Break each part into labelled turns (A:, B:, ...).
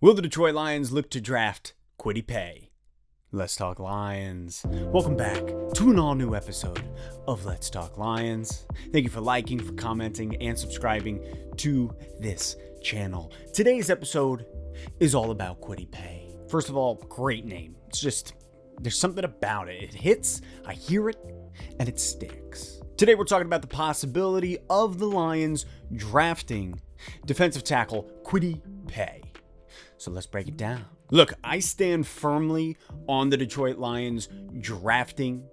A: Will the Detroit Lions look to draft Kwity Paye? Let's Talk Lions. Welcome back to an all-new episode of Let's Talk Lions. Thank you for liking, for commenting, and subscribing to this channel. Today's episode is all about Kwity Paye. First of all, great name. It's just, there's something about it. It hits, I hear it, and it sticks. Today we're talking about the possibility of the Lions drafting defensive tackle Kwity Paye. So let's break it down. Look, I stand firmly on the Detroit Lions drafting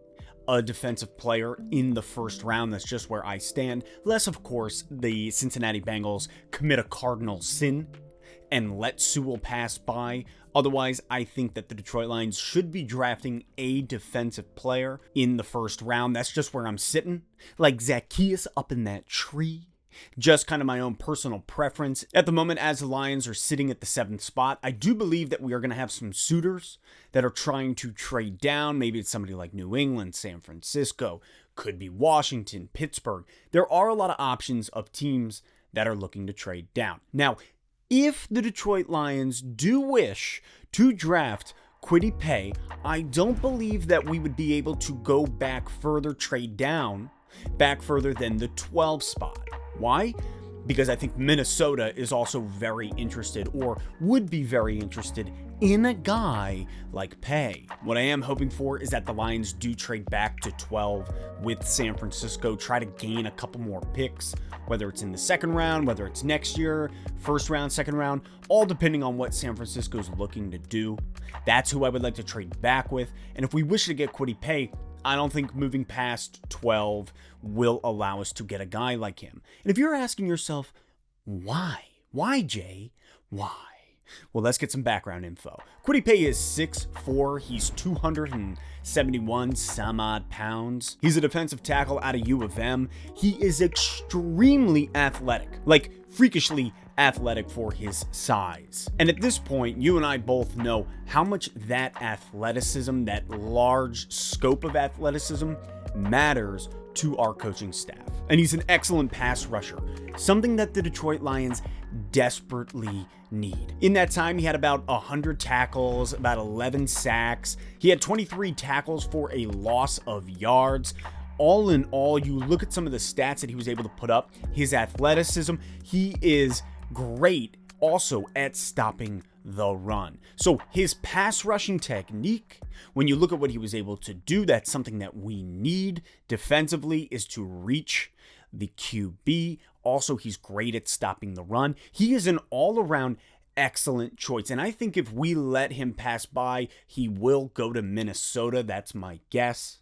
A: a defensive player in the first round. That's just where I stand. Less, of course, the Cincinnati Bengals commit a cardinal sin and let Sewell pass by. Otherwise, I think that the Detroit Lions should be drafting a defensive player in the first round. That's just where I'm sitting, like Zacchaeus up in that tree. Just kind of my own personal preference. At the moment, as the Lions are sitting at the 7th spot, I do believe that we are going to have some suitors that are trying to trade down. Maybe it's somebody like New England, San Francisco, could be Washington, Pittsburgh. There are a lot of options of teams that are looking to trade down. Now, if the Detroit Lions do wish to draft Kwity Paye, I don't believe that we would be able to go back further, trade down, back further than the 12th spot. Why? Because I think Minnesota is also very interested, or would be very interested, in a guy like Paye. What I am hoping for is that the Lions do trade back to 12 with San Francisco, try to gain a couple more picks, whether it's in the second round, whether it's next year, first round, second round, all depending on what San Francisco's looking to do. That's who I would like to trade back with. And if we wish to get Kwity Paye, I don't think moving past 12 will allow us to get a guy like him. And if you're asking yourself, why? Why, Jay? Why? Well, let's get some background info. Kwity Paye is 6'4". He's 271 some odd pounds. He's a defensive tackle out of U of M. He is extremely athletic, like freakishly athletic for his size. And at this point, you and I both know how much that athleticism, that large scope of athleticism, matters to our coaching staff. And he's an excellent pass rusher, something that the Detroit Lions desperately need. In that time, he had about 100 tackles, about 11 sacks. He had 23 tackles for a loss of yards. All in all, you look at some of the stats that he was able to put up, his athleticism, he is great also at stopping the run. So his pass rushing technique, when you look at what he was able to do, that's something that we need defensively, is to reach the QB. Also, he's great at stopping the run. He is an all-around excellent choice. And I think if we let him pass by, he will go to Minnesota. That's my guess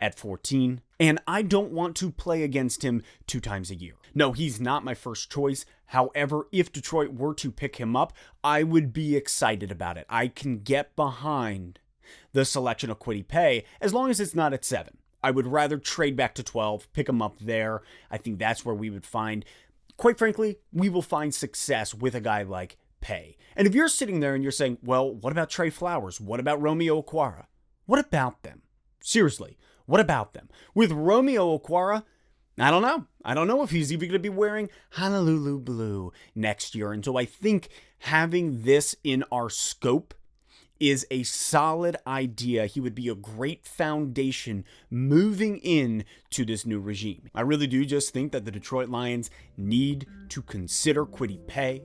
A: at 14. And I don't want to play against him 2 times a year. No, he's not my first choice. However, if Detroit were to pick him up, I would be excited about it. I can get behind the selection of Kwity Paye as long as it's not at 7. I would rather trade back to 12, pick him up there. I think that's where we would find, quite frankly, we will find success with a guy like Paye. And if you're sitting there and you're saying, well, what about Trey Flowers? What about Romeo Okwara? What about them? Seriously, what about them? With Romeo Okwara, I don't know. I don't know if he's even going to be wearing Honolulu blue next year. And so I think having this in our scope is a solid idea. He would be a great foundation moving in to this new regime. I really do just think that the Detroit Lions need to consider Kwity Paye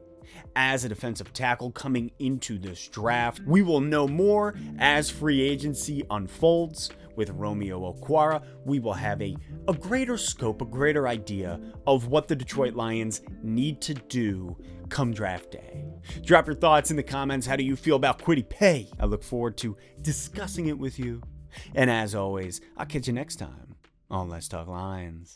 A: as a defensive tackle coming into this draft. We will know more as free agency unfolds. With Romeo Okwara, we will have a greater scope, a greater idea of what the Detroit Lions need to do come draft day. Drop your thoughts in the comments. How do you feel about Kwity Paye? I look forward to discussing it with you. And as always, I'll catch you next time on Let's Talk Lions.